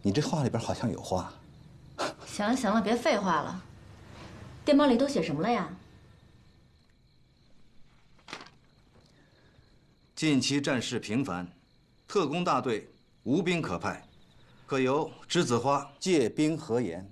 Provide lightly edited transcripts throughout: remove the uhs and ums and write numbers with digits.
你这话里边好像有话。行了行了，别废话了。电报里都写什么了呀？近期战事频繁，特工大队无兵可派，可由栀子花借兵何言？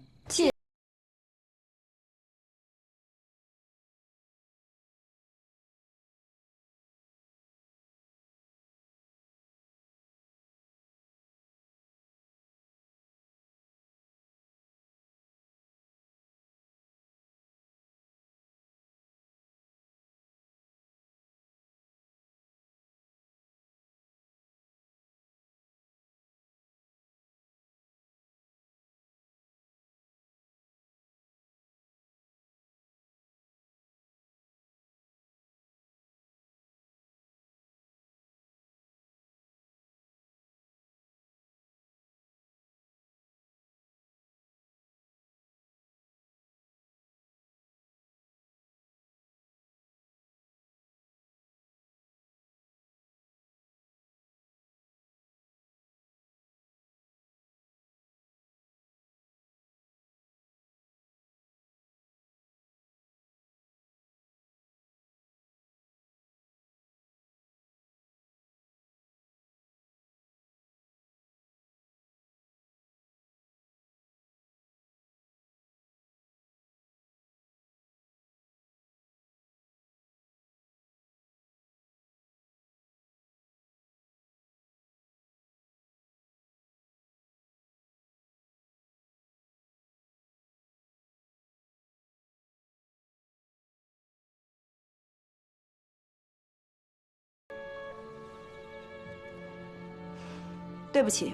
对不起，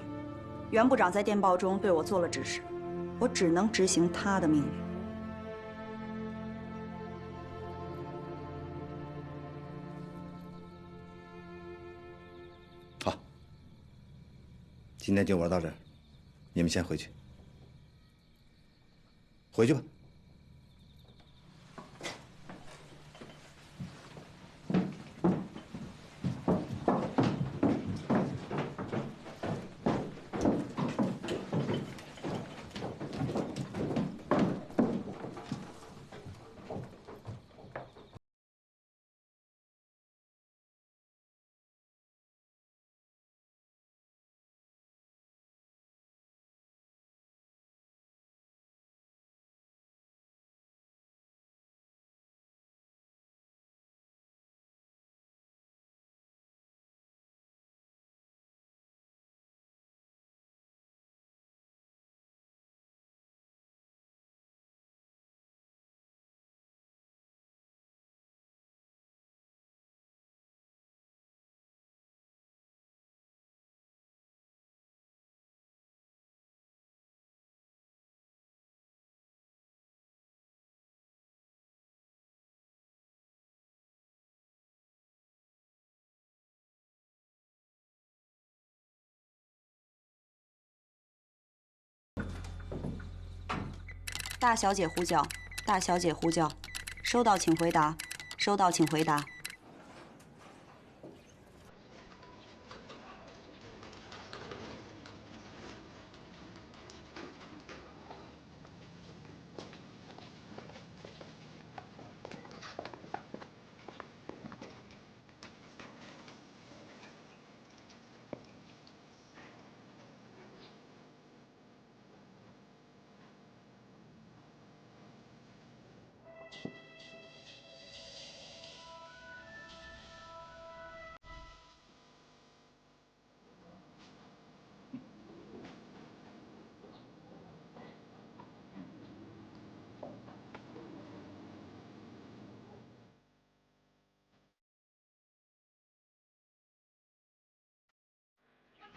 袁部长在电报中对我做了指示，我只能执行他的命令。好，今天就玩到这儿，你们先回去。回去吧。大小姐呼叫，大小姐呼叫，收到请回答，收到请回答。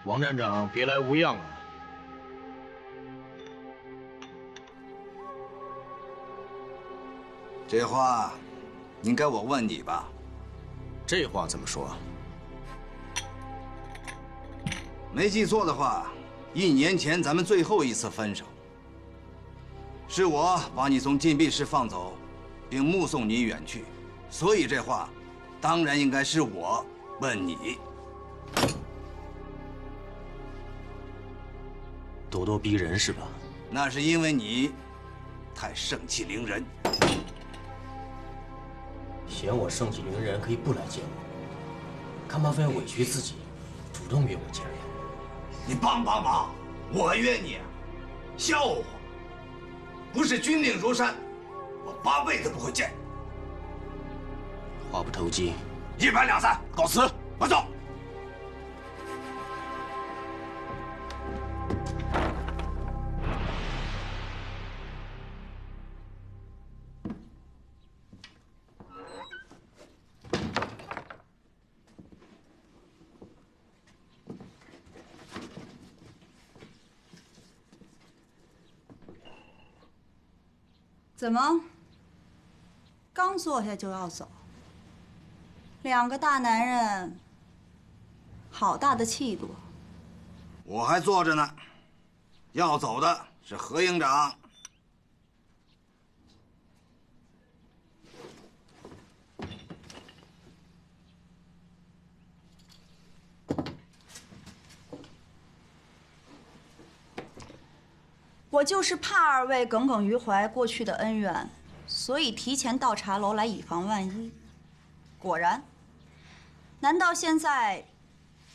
王站长别来无恙啊！这话，应该我问你吧？这话怎么说？没记错的话，1年前咱们最后一次分手，是我把你从禁闭室放走，并目送你远去，所以这话，当然应该是我问你。咄咄逼人是吧？那是因为你太盛气凌人。嫌我盛气凌人，可以不来见我，干嘛非要委屈自己，主动约我见面？你帮帮忙，我约你，笑话！不是军令如山，我8辈子不会见。话不投机1拍2散，告辞，我走。怎么，刚坐下就要走？2个大男人，好大的气度。我还坐着呢，要走的是何营长。我就是怕2位耿耿于怀过去的恩怨，所以提前到茶楼来以防万一。果然，难道现在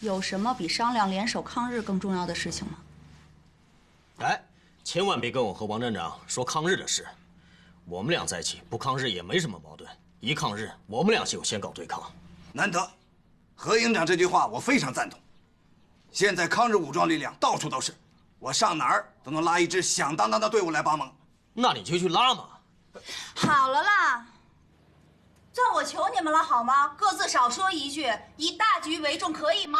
有什么比商量联手抗日更重要的事情吗？哎，千万别跟我和王站长说抗日的事。我们俩在一起不抗日也没什么矛盾，一抗日我们俩就先搞对抗。难得，何营长这句话我非常赞同。现在抗日武装力量到处都是。我上哪儿都能拉一支响当当的队伍来帮忙，那你就去拉嘛。好了啦，这我求你们了好吗？各自少说一句，以大局为重，可以吗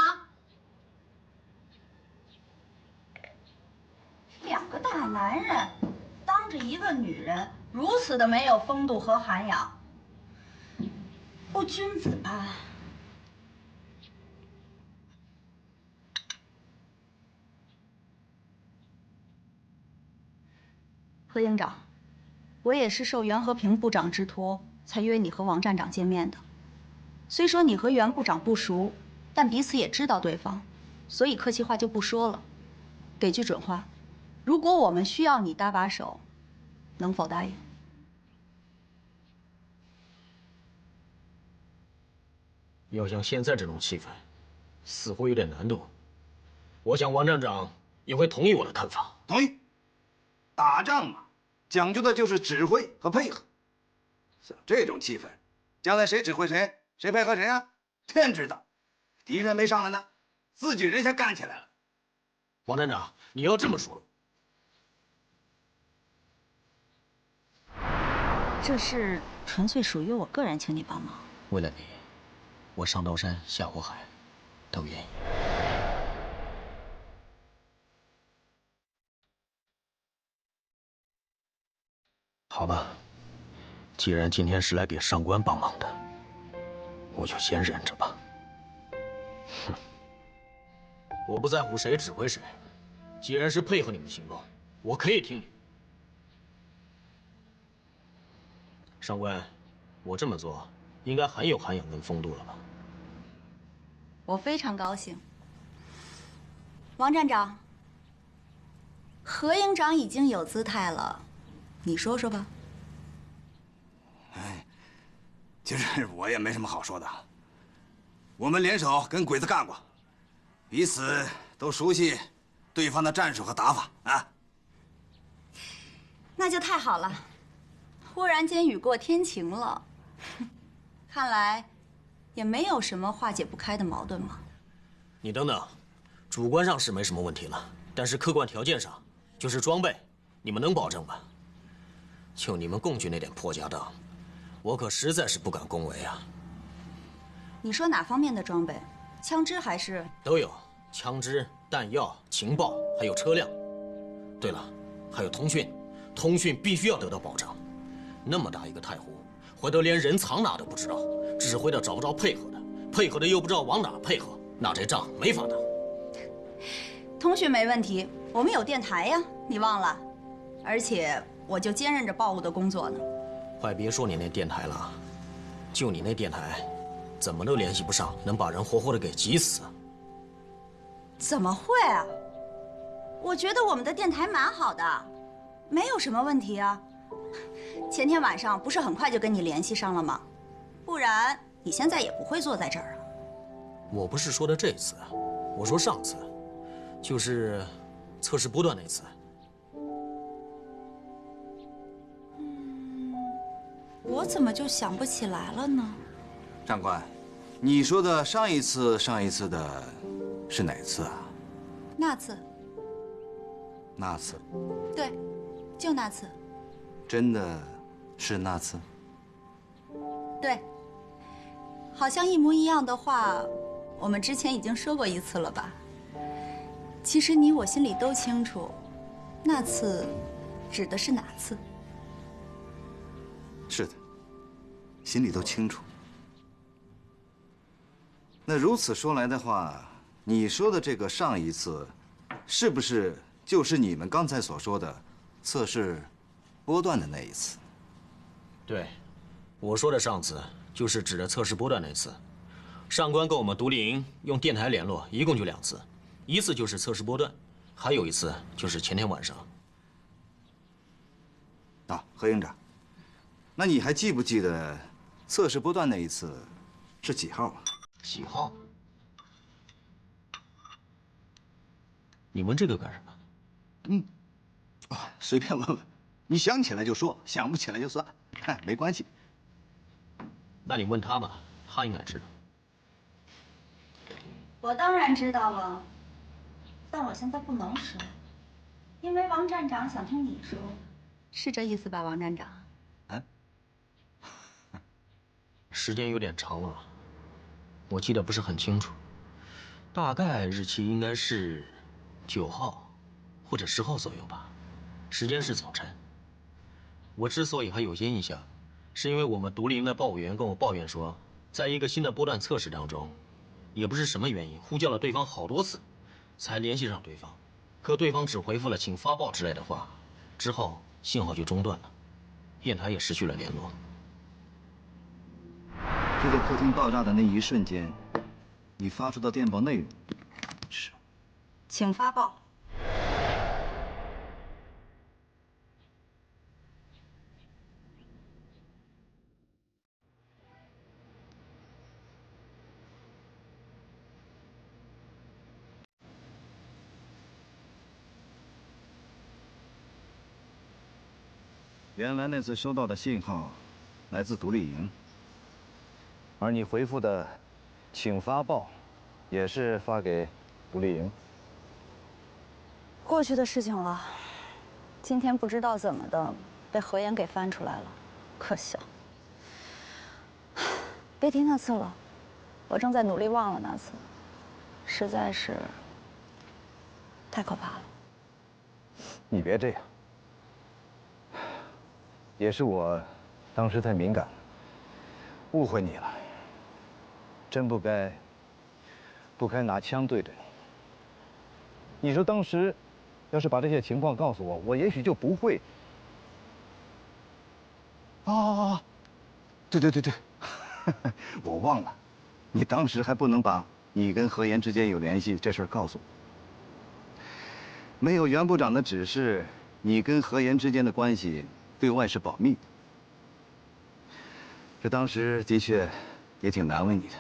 ？2个大男人当着一个女人，如此的没有风度和涵养，不君子般。何营长，我也是受袁和平部长之托，才约你和王站长见面的。虽说你和袁部长不熟，但彼此也知道对方，所以客气话就不说了。给句准话，如果我们需要你搭把手，能否答应？要像现在这种气氛，似乎有点难度。我想王站长也会同意我的看法。同意。打仗嘛，讲究的就是指挥和配合。像这种气氛，将来谁指挥谁，谁配合谁啊？天知道。敌人没上来呢，自己人先干起来了。王站长，你要这么说，这事纯粹属于我个人，请你帮忙。为了你，我上刀山下火海，都愿意。好吧，既然今天是来给上官帮忙的，我就先忍着吧。哼，我不在乎谁指挥谁，既然是配合你们行动，我可以听你。上官，我这么做应该很有涵养跟风度了吧？我非常高兴。王站长，何营长已经有姿态了。你说说吧。哎，其实我也没什么好说的。我们联手跟鬼子干过，彼此都熟悉对方的战术和打法啊。那就太好了，忽然间雨过天晴了。看来也没有什么化解不开的矛盾嘛。你等等，主观上是没什么问题了，但是客观条件上，就是装备，你们能保证吗？就你们共军那点破家当，我可实在是不敢恭维啊。你说哪方面的装备？枪支还是？都有，枪支、弹药、情报，还有车辆。对了，还有通讯，通讯必须要得到保障。那么大一个太湖，回头连人藏哪都不知道，指挥的找不着配合的，配合的又不知道往哪配合，那这仗没法打。通讯没问题，我们有电台呀，你忘了？而且我就兼任着报务的工作呢。快别说你那电台了，就你那电台，怎么都联系不上，能把人活活的给急死。怎么会啊？我觉得我们的电台蛮好的，没有什么问题啊。前天晚上不是很快就跟你联系上了吗？不然你现在也不会坐在这儿啊。我不是说的这次，我说上次，就是测试波段那次。我怎么就想不起来了呢？长官，你说的上一次的，是哪次啊？那次。那次。对，就那次。真的是那次？对。好像一模一样的话，我们之前已经说过一次了吧？其实你我心里都清楚，那次指的是哪次？是的，心里都清楚。那如此说来的话，你说的这个上一次，是不是就是你们刚才所说的测试波段的那一次？对，我说的上次就是指的测试波段那次。上官跟我们独立营用电台联络，一共就2次，一次就是测试波段，还有一次就是前天晚上。啊，何营长，那你还记不记得测试波段那一次是几号啊？几号？你问这个干什么？随便问问，你想起来就说，想不起来就算，没关系。那你问他嘛，他应该知道。我当然知道了，但我现在不能说，因为王站长想听你说，是这意思吧，王站长？时间有点长了，我记得不是很清楚，大概日期应该是9号或者10号左右吧，时间是早晨。我之所以还有些印象，是因为我们独立营的报务员跟我抱怨说，在一个新的波段测试当中，也不是什么原因，呼叫了对方好多次，才联系上对方，可对方只回复了请发报之类的话，之后信号就中断了，电台也失去了联络。就在客厅爆炸的那一瞬间，你发出的电报内容是，请发报。原来那次收到的信号来自独立营，而你回复的“请发报”也是发给独立营。过去的事情了，今天不知道怎么的被何言给翻出来了，可笑。别提那次了，我正在努力忘了那次，实在是太可怕了。你别这样，也是我当时太敏感，误会你了。真不该拿枪对着你。你说当时要是把这些情况告诉我，我也许就不会。对，我忘了，你当时还不能把你跟何言之间有联系这事儿告诉我。没有袁部长的指示，你跟何言之间的关系对外是保密。这当时的确也挺难为你的，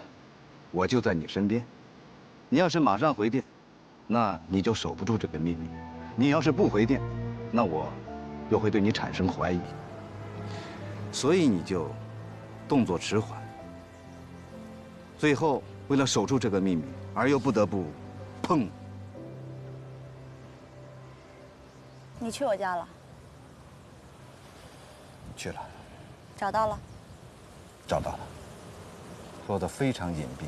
我就在你身边，你要是马上回电，那你就守不住这个秘密；你要是不回电，那我又会对你产生怀疑。所以你就动作迟缓，最后为了守住这个秘密，而又不得不碰。你去我家了？去了，找到了？找到了，做得非常隐蔽，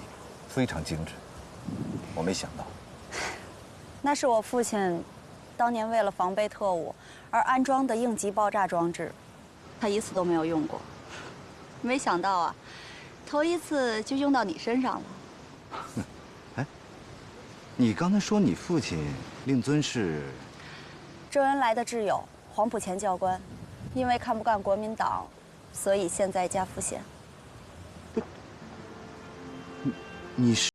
非常精致。我没想到，那是我父亲当年为了防备特务而安装的应急爆炸装置，他一次都没有用过。没想到啊，头一次就用到你身上了。哎，你刚才说你父亲令尊是周恩来的挚友，黄埔前教官，因为看不惯国民党，所以现在加副衔。你是？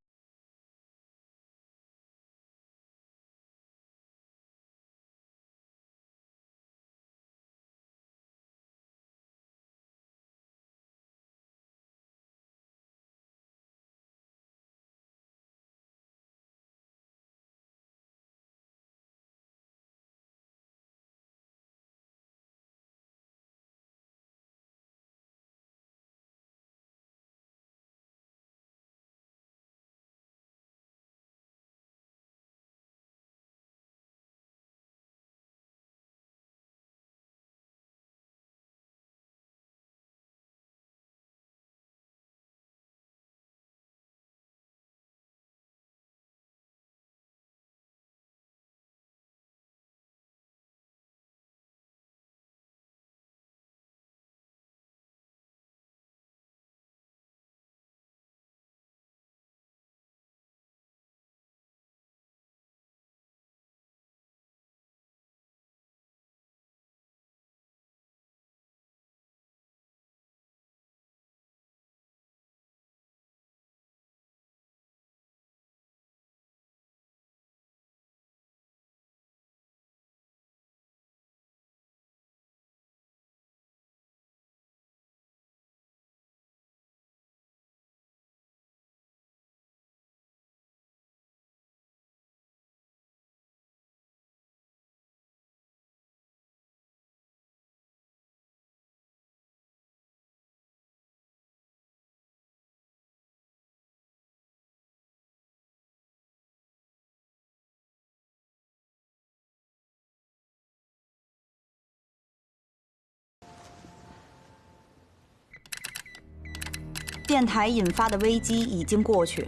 电台引发的危机已经过去，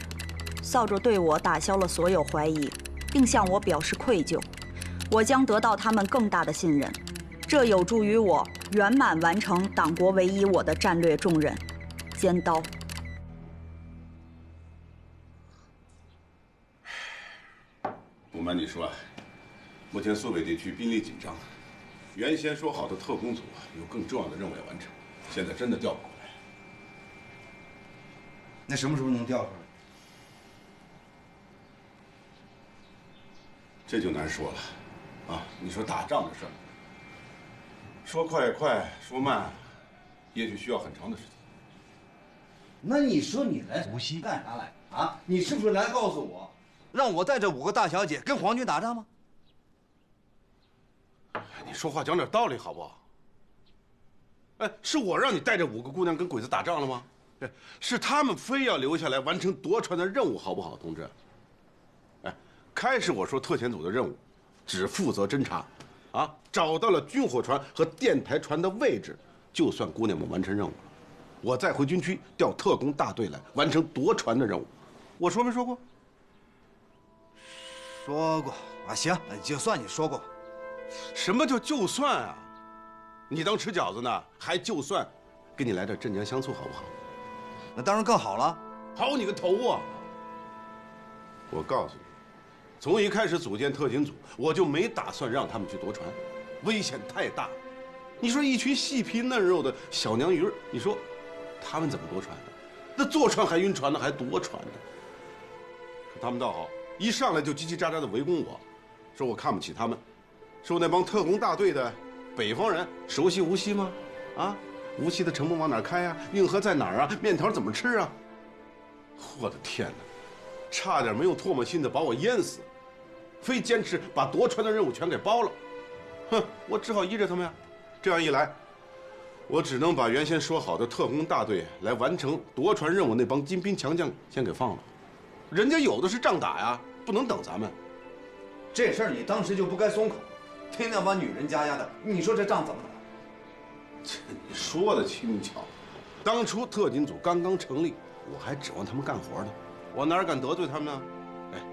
扫帚对我打消了所有怀疑，并向我表示愧疚。我将得到他们更大的信任，这有助于我圆满完成党国委以我的战略重任——尖刀。不瞒你说，目前苏北地区兵力紧张，原先说好的特工组有更重要的任务要完成，现在真的调不过来。那什么时候能调出来？这就难说了。啊，你说打仗的事儿，说快也快，说慢，也许需要很长的时间。那你说你来无锡干啥来啊？你是不是来告诉我，让我带着5个大小姐跟皇军打仗吗？你说话讲点道理好不好？哎，是我让你带着5个姑娘跟鬼子打仗了吗？是他们非要留下来完成夺船的任务，好不好，同志？哎，开始我说特遣组的任务只负责侦察，啊，找到了军火船和电台船的位置，就算姑娘们完成任务了。我再回军区调特工大队来完成夺船的任务，我说没说过？说过啊，行，就算你说过。什么叫就算啊？你当吃饺子呢？还就算？给你来点镇江香醋好不好？那当然更好了。好你个头啊！我告诉你，从一开始组建特勤组，我就没打算让他们去夺船，危险太大。你说一群细皮嫩肉的小娘鱼儿，你说他们怎么夺船的？那坐船还晕船呢，还夺船呢？可他们倒好，一上来就叽叽喳喳的围攻我，说我看不起他们，说那帮特工大队的北方人熟悉无锡吗？啊？无锡的城门往哪开呀？运河在哪儿啊？面条怎么吃啊？我的天哪，差点没用唾沫星子把我淹死，非坚持把夺船的任务全给包了。哼，我只好依着他们呀。这样一来，我只能把原先说好的特工大队来完成夺船任务那帮精兵强将先给放了。人家有的是仗打呀，不能等咱们。这事儿你当时就不该松口，天天把女人家的，你说这仗怎么打？这你说的轻巧，当初特勤组刚刚成立，我还指望他们干活呢，我哪敢得罪他们呢？哎，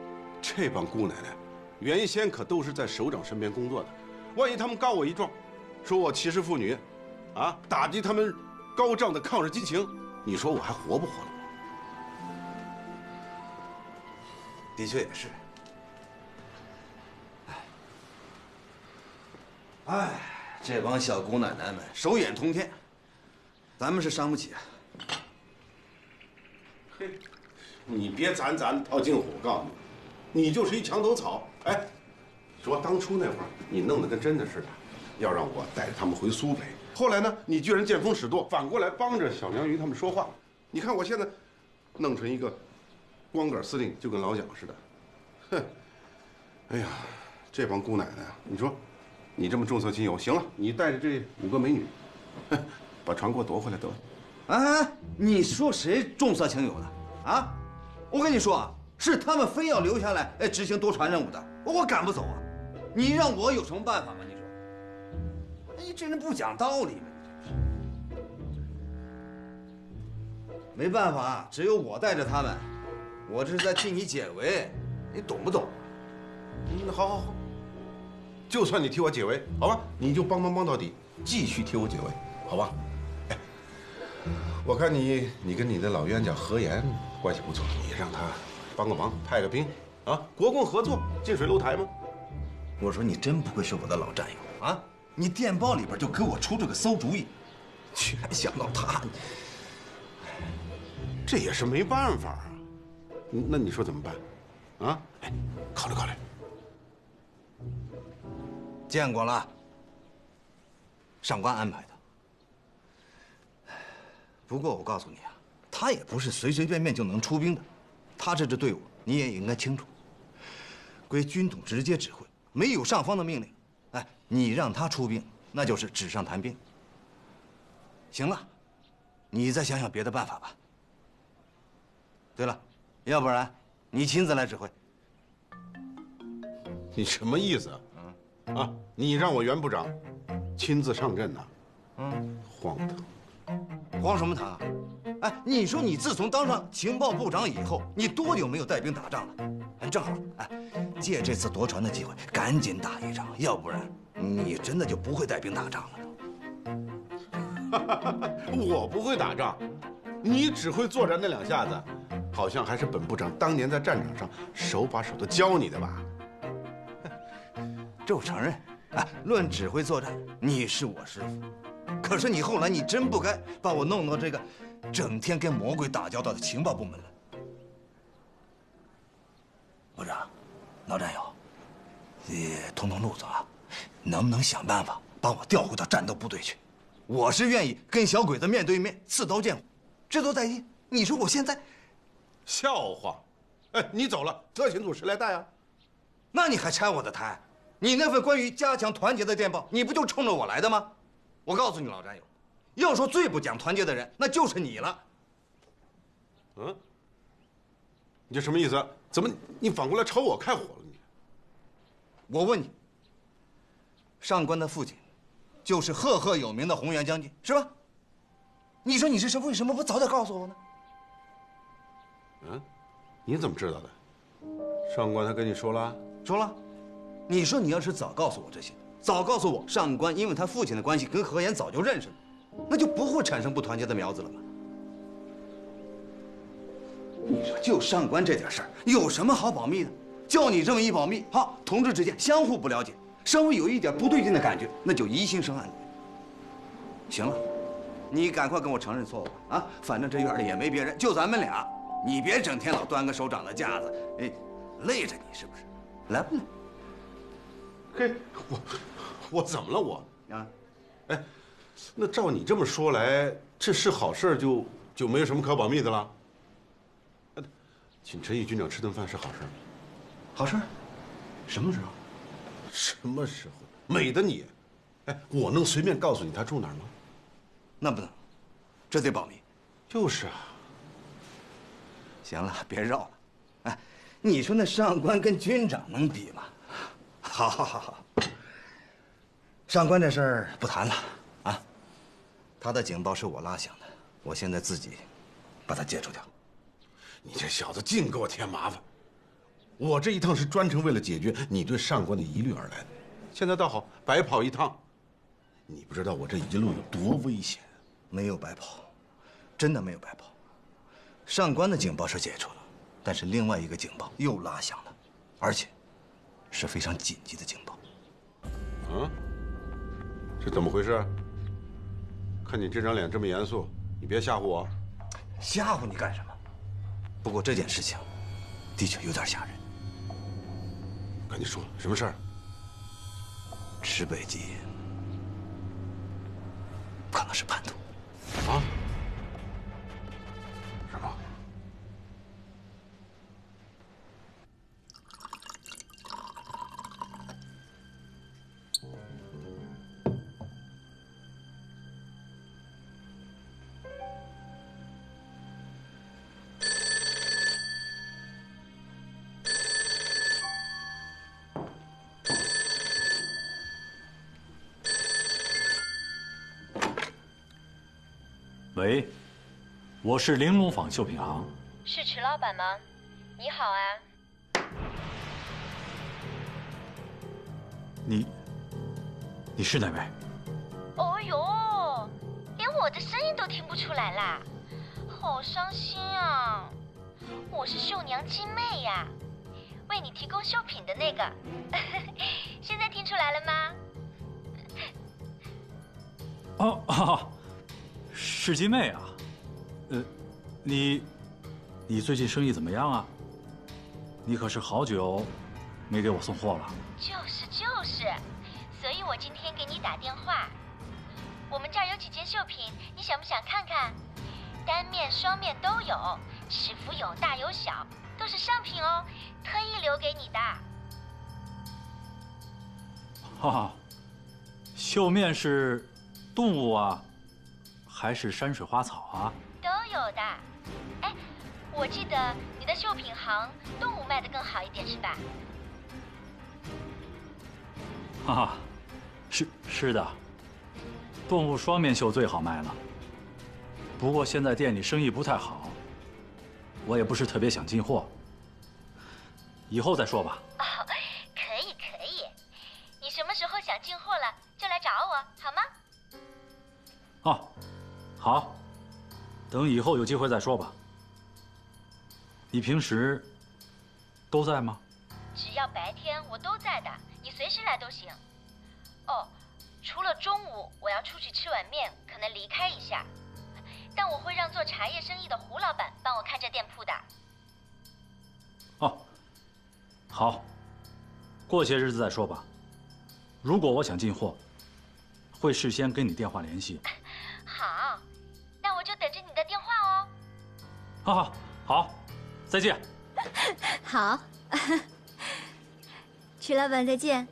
这帮姑奶奶，原先可都是在首长身边工作的，万一他们告我一状，说我歧视妇女，啊，打击他们高涨的抗日激情，你说我还活不活了？的确也是。哎，这帮小姑奶奶们手眼通天，咱们是伤不起啊。嘿，你别咱套近乎，我告诉你，你就是一墙头草。哎，说当初那会儿你弄得跟真的似的，要让我带着他们回苏北，后来呢，你居然见风使舵，反过来帮着小娘鱼他们说话。你看我现在弄成一个光杆司令，就跟老蒋似的。哼，哎呀，这帮姑奶奶啊，你说。你这么重色轻友，行了，你带着这5个美女，把船给我夺回来得了。哎，你说谁重色轻友的啊？我跟你说啊，是他们非要留下来执行夺船任务的，我赶不走啊！你让我有什么办法吗？你说，你这人不讲道理吗？没办法，只有我带着他们，我这是在替你解围，你懂不懂？好好好。就算你替我解围，好吧，你就帮到底，继续替我解围，好吧？哎，我看你跟你的老冤家何岩关系不错，你让他帮个忙，派个兵啊，国共合作，近水楼台吗？我说你真不愧是我的老战友啊！你电报里边就给我出这个馊主意，居然想到他，这也是没办法啊。那你说怎么办？啊？哎，考虑考虑。见过了，上官安排的。不过我告诉你啊，他也不是随随便便就能出兵的，他这支队伍你也应该清楚，归军统直接指挥，没有上方的命令。哎，你让他出兵，那就是纸上谈兵。行了，你再想想别的办法吧。对了，要不然你亲自来指挥。你什么意思啊？啊！你让我袁部长亲自上阵呐？荒唐！慌什么唐啊？哎，你说你自从当上情报部长以后，你多久没有带兵打仗了？正好，哎，借这次夺船的机会，赶紧打一仗，要不然你真的就不会带兵打仗了都。我不会打仗，你只会作战那2下子，好像还是本部长当年在战场上手把手的教你的吧？这我承认，哎，论指挥作战，你是我师傅。可是你后来，你真不该把我弄到这个整天跟魔鬼打交道的情报部门来。部长，老战友，你通通路子啊，能不能想办法把我调回到战斗部队去？我是愿意跟小鬼子面对面，刺刀见骨，志多在心。你说我现在，笑话！哎，你走了，特勤组谁来带啊？那你还拆我的台？你那份关于加强团结的电报，你不就冲着我来的吗？我告诉你，老战友，要说最不讲团结的人，那就是你了。嗯？你这什么意思？怎么你反过来朝我开火了？你？我问你，上官的父亲，就是赫赫有名的宏源将军，是吧？你说你这是为什么不早点告诉我呢？嗯？你怎么知道的？上官他跟你说了？说了。你说你要是早告诉我这些，早告诉我上官因为他父亲的关系跟何言早就认识了，那就不会产生不团结的苗子了吗？你说就上官这点事儿，有什么好保密的？叫你这么一保密，好，同志之间相互不了解，稍微有一点不对劲的感觉，那就疑心生暗。行了，你赶快跟我承认错误啊！反正这院里也没别人，就咱们俩，你别整天老端个手掌的架子，哎，累着你是不是？来不来？嘿，我怎么了我？啊，哎，那照你这么说来，这是好事就没有什么可保密的了。请陈毅军长吃顿饭是好事吗？好事？什么时候？什么时候？美的你！哎，我能随便告诉你他住哪儿吗？那不能，这得保密。就是啊。行了，别绕了。哎，你说那上官跟军长能比吗？好，上官这事儿不谈了啊。他的警报是我拉响的，我现在自己把他解除掉。你这小子净给我添麻烦！我这一趟是专程为了解决你对上官的疑虑而来的，现在倒好，白跑一趟。你不知道我这一路有多危险。没有白跑，真的没有白跑。上官的警报是解除了，但是另外一个警报又拉响了，而且是非常紧急的警报。嗯？这怎么回事？看你这张脸这么严肃，你别吓唬我。吓唬你干什么？不过这件事情的确有点吓人。赶紧说，什么事儿？池北基可能是叛徒。啊？什么？喂，我是玲珑坊绣品行。是池老板吗？你好啊。你是哪位？哦呦，连我的声音都听不出来啦，好伤心啊！我是绣娘金妹呀，为你提供绣品的那个。现在听出来了吗？哦，是金妹啊。你最近生意怎么样啊？你可是好久没给我送货了。就是，所以我今天给你打电话。我们这儿有几件绣品，你想不想看看？单面、双面都有，尺幅有大有小，都是上品哦，特意留给你的。哈，绣面是动物啊，还是山水花草啊？都有的。哎，我记得你的绣品行动物卖得更好一点是吧？哈，是的，动物双面绣最好卖了。不过现在店里生意不太好，我也不是特别想进货，以后再说吧。哦，可以可以，你什么时候想进货了就来找我，好吗？哦，好，等以后有机会再说吧。你平时都在吗？只要白天我都在的，你随时来都行。哦，除了中午我要出去吃碗面，可能离开一下，但我会让做茶叶生意的胡老板帮我看着店铺的。哦，好，过些日子再说吧。如果我想进货，会事先跟你电话联系。好，那我就等着你的电话哦。好，好，再见。好，曲老板再见。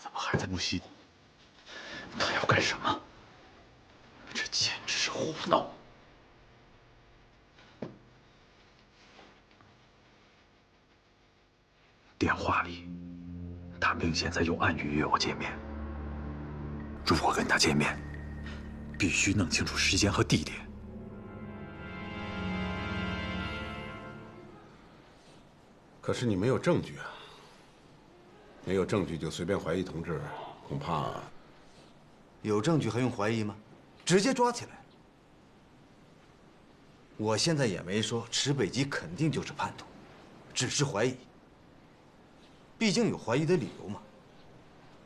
怎么还在木樨？他要干什么？这简直是胡闹！电话里，他明显在用暗语约我见面。如果跟他见面，必须弄清楚时间和地点。可是你没有证据啊！没有证据就随便怀疑同志，恐怕……有证据还用怀疑吗？直接抓起来！我现在也没说池北基肯定就是叛徒，只是怀疑。毕竟有怀疑的理由嘛。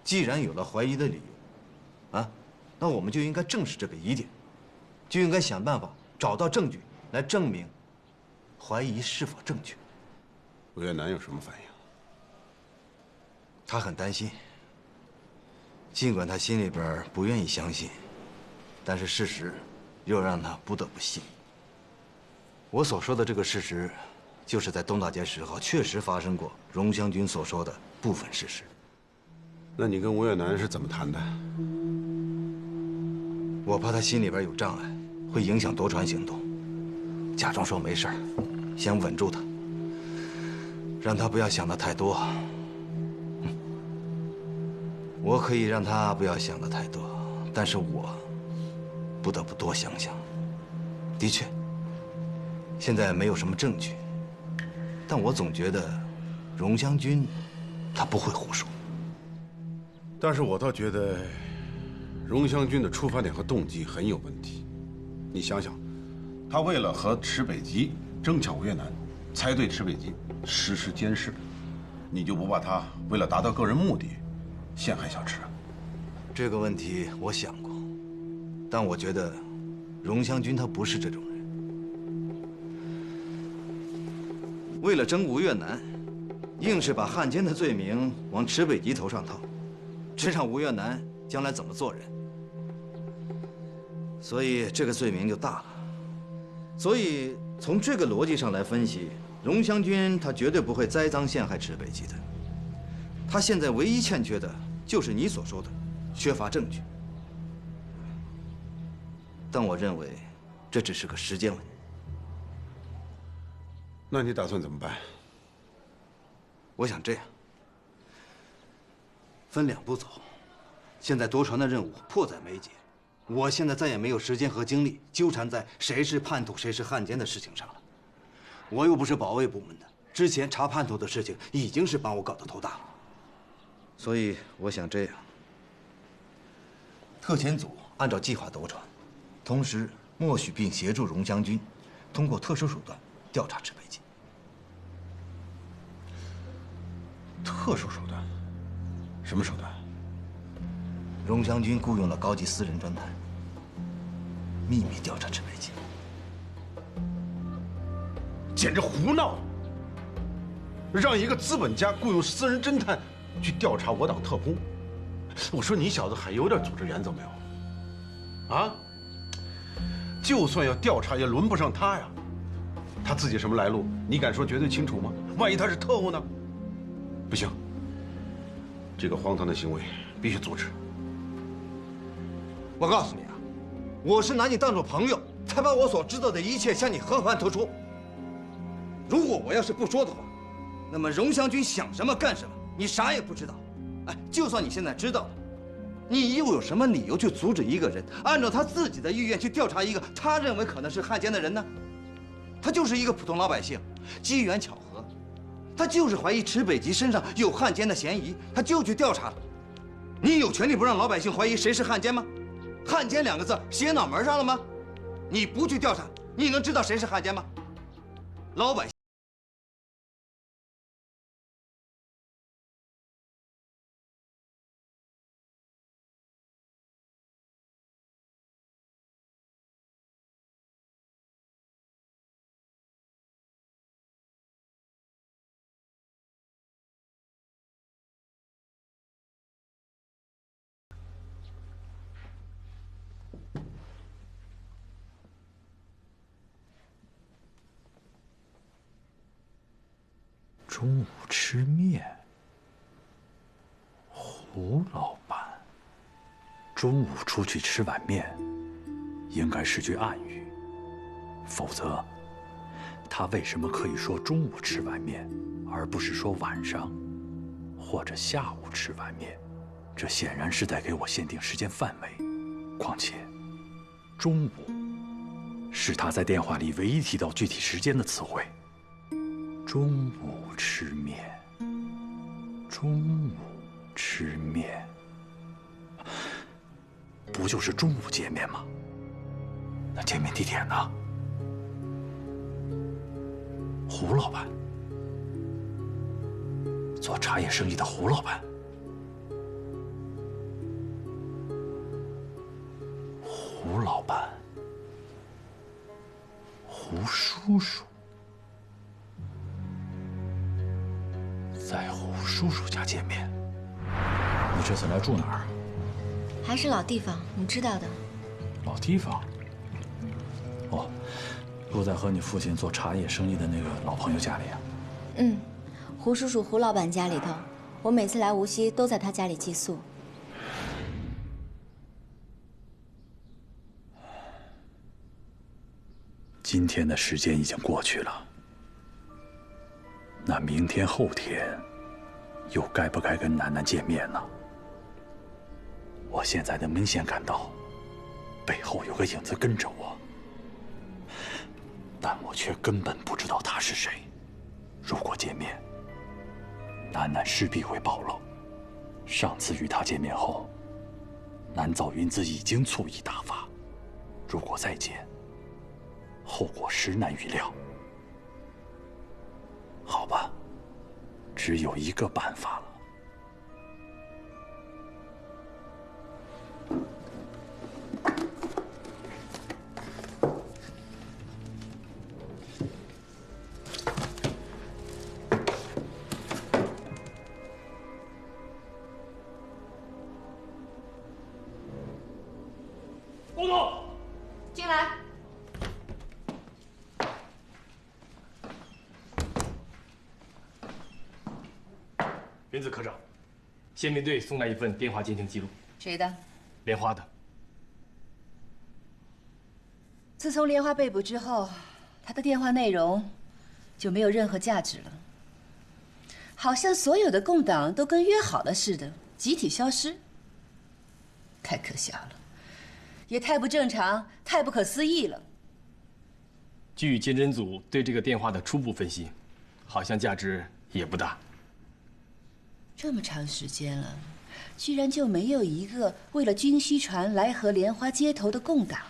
既然有了怀疑的理由，啊，那我们就应该正视这个疑点，就应该想办法找到证据来证明怀疑是否正确。吴越南有什么反应？他很担心，尽管他心里边不愿意相信，但是事实又让他不得不信。我所说的这个事实，就是在东大街10号确实发生过荣湘军所说的部分事实。那你跟吴越南是怎么谈的？我怕他心里边有障碍，会影响夺船行动，假装说没事儿，想稳住他，让他不要想的太多。我可以让他不要想的太多，但是我不得不多想想。的确，现在没有什么证据，但我总觉得荣湘军他不会胡说。但是我倒觉得荣湘军的出发点和动机很有问题。你想想，他为了和池北基争抢吴越南，才对池北基实施监视，你就不怕他为了达到个人目的陷害小池？这个问题我想过，但我觉得荣湘军他不是这种人。为了争吴越南，硬是把汉奸的罪名往池北基头上套，这让吴越南将来怎么做人？所以这个罪名就大了。所以从这个逻辑上来分析，荣湘军他绝对不会栽赃陷害池北基的。他现在唯一欠缺的就是你所说的缺乏证据。但我认为这只是个时间问题。那你打算怎么办？我想这样，分2步走。现在夺船的任务迫在眉睫，我现在再也没有时间和精力纠缠在谁是叛徒谁是汉奸的事情上了。我又不是保卫部门的，之前查叛徒的事情已经是把我搞得头大了。所以我想这样，特遣组按照计划夺船，同时默许并协助荣湘军通过特殊手段调查池北基。特殊手段？什么手段？荣湘军雇佣了高级私人侦探，秘密调查池北基。简直胡闹！让一个资本家雇佣私人侦探去调查我党特工，我说你小子还有点组织原则没有？啊？就算要调查，也轮不上他呀。他自己什么来路，你敢说绝对清楚吗？万一他是特务呢？不行，这个荒唐的行为必须阻止。我告诉你啊，我是拿你当做朋友，才把我所知道的一切向你和盘托出。如果我要是不说的话，那么荣祥军想什么干什么，你啥也不知道。哎，就算你现在知道了，你又有什么理由去阻止一个人按照他自己的意愿去调查一个他认为可能是汉奸的人呢？他就是一个普通老百姓，机缘巧合，他就是怀疑池北吉身上有汉奸的嫌疑，他就去调查了。你有权利不让老百姓怀疑谁是汉奸吗？汉奸2个字写脑门上了吗？你不去调查，你能知道谁是汉奸吗？老百姓。中午吃面，胡老板。中午出去吃碗面，应该是句暗语，否则，他为什么可以说中午吃碗面，而不是说晚上或者下午吃碗面？这显然是在给我限定时间范围。况且，中午是他在电话里唯一提到具体时间的词汇。中午吃面，中午吃面，不就是中午见面吗？那见面地点呢？胡老板，做茶叶生意的胡老板，胡老板，胡叔叔。在胡叔叔家见面。你这次来住哪儿？还是老地方，你知道的。老地方。哦，住在和你父亲做茶叶生意的那个老朋友家里啊？嗯，胡叔叔、胡老板家里头，我每次来无锡都在他家里寄宿。今天的时间已经过去了。那明天、后天，又该不该跟楠楠见面呢？我现在能明显感到，背后有个影子跟着我，但我却根本不知道他是谁。如果见面，楠楠势必会暴露。上次与他见面后，南枣云子已经醋意大发。如果再见，后果实难预料。好吧，只有一个办法了。工作，进来。云子科长，宪兵队送来一份电话监听记录。谁的？莲花的。自从莲花被捕之后，他的电话内容就没有任何价值了，好像所有的共党都跟约好了似的，集体消失。太可笑了，也太不正常，太不可思议了。据监侦组对这个电话的初步分析，好像价值也不大。这么长时间了，居然就没有一个为了军需船来和莲花接头的共党，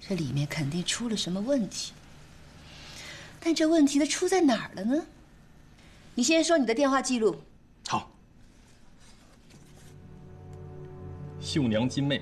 这里面肯定出了什么问题。但这问题的出在哪儿了呢？你先说你的电话记录。好，秀娘金妹。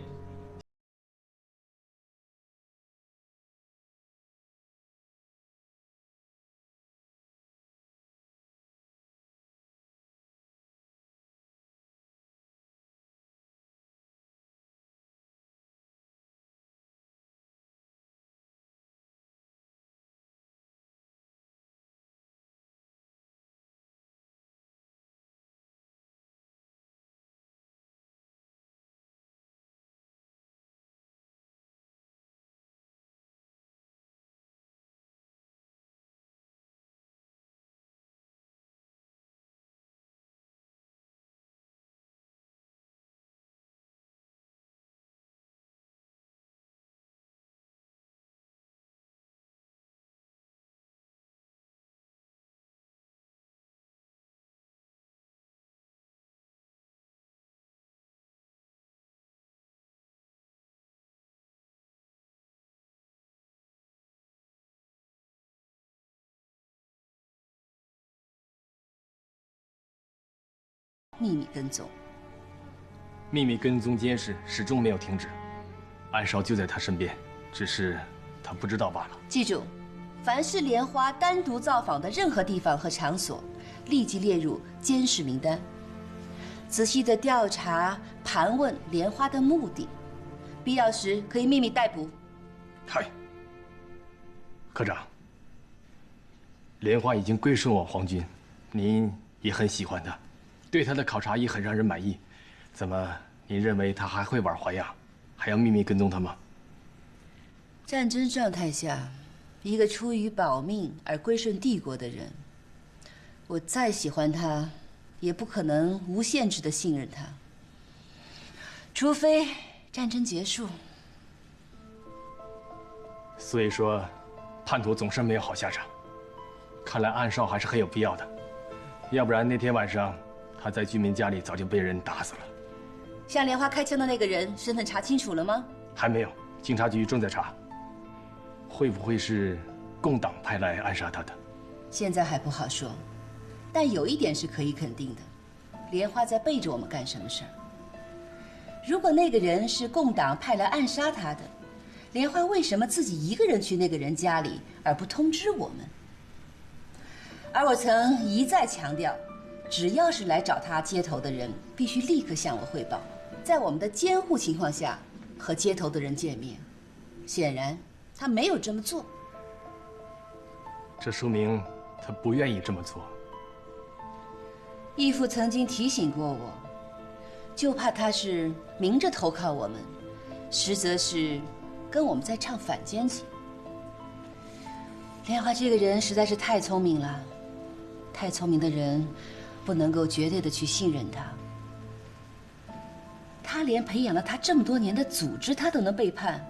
秘密跟踪。秘密跟踪监视始终没有停止，暗哨就在他身边，只是他不知道罢了。记住，凡是莲花单独造访的任何地方和场所，立即列入监视名单，仔细的调查盘问莲花的目的，必要时可以秘密逮捕。嗨，科长，莲花已经归顺我皇军，您也很喜欢她，对她的考察也很让人满意。怎么，您认为她还会玩花样，还要秘密跟踪她吗？战争状态下，一个出于保命而归顺帝国的人，我再喜欢他，也不可能无限制的信任他，除非战争结束。所以说，叛徒总是没有好下场。看来暗哨还是很有必要的，要不然那天晚上他在居民家里早就被人打死了。向莲花开枪的那个人身份查清楚了吗？还没有，警察局正在查。会不会是共党派来暗杀他的？现在还不好说，但有一点是可以肯定的：莲花在背着我们干什么事儿。如果那个人是共党派来暗杀他的，莲花为什么自己一个人去那个人家里，而不通知我们？而我曾一再强调，只要是来找他接头的人，必须立刻向我汇报，在我们的监护情况下和接头的人见面。显然，他没有这么做。这说明他不愿意这么做。义父曾经提醒过我，就怕他是明着投靠我们，实则是跟我们在唱反间戏。莲花这个人实在是太聪明了，太聪明的人不能够绝对的去信任他。他连培养了他这么多年的组织他都能背叛，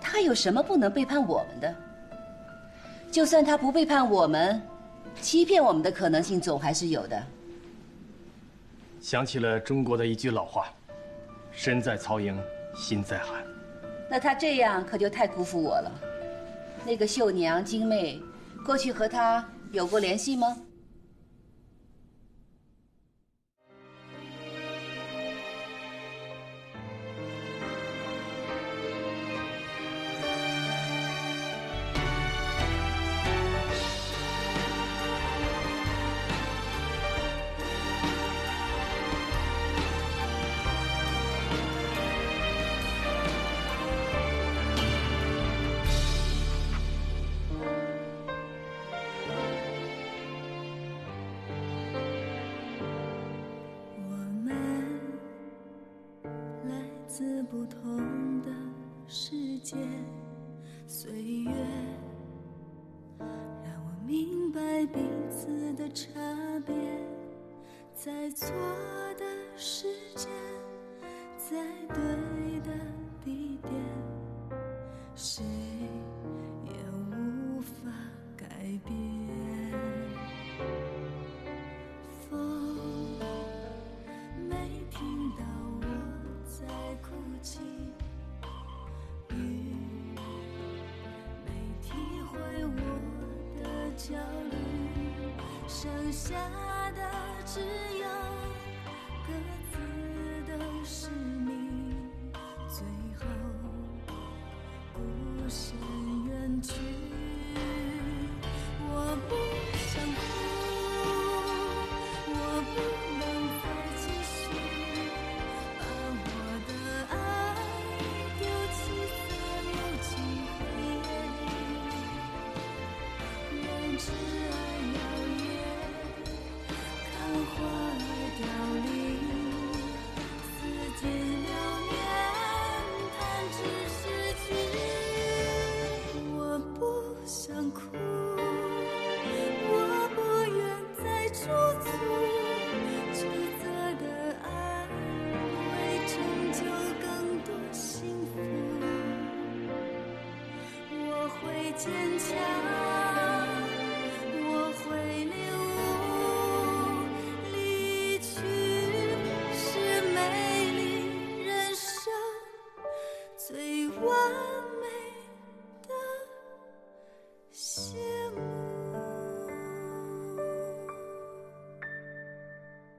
他有什么不能背叛我们的？就算他不背叛我们，欺骗我们的可能性总还是有的。想起了中国的一句老话：“身在曹营心在汉。”那他这样可就太辜负我了。那个绣娘金妹，过去和他有过联系吗？自不同的世界，岁月让我明白彼此的差别，在错的时间，在对的地点，谁也无法改变。风没听到在哭泣，雨没体会我的焦虑，剩下的只有各自的使命，最后孤身远去。我不想哭，我不能再继续把我的爱丢弃在无尽黑夜里，让挚爱摇曳，看花儿凋零，四季流年弹指逝去。我不想哭，我不愿再驻足，抉择的爱为成就更多幸福，我会坚强，我会领悟，离去是美丽人生最完美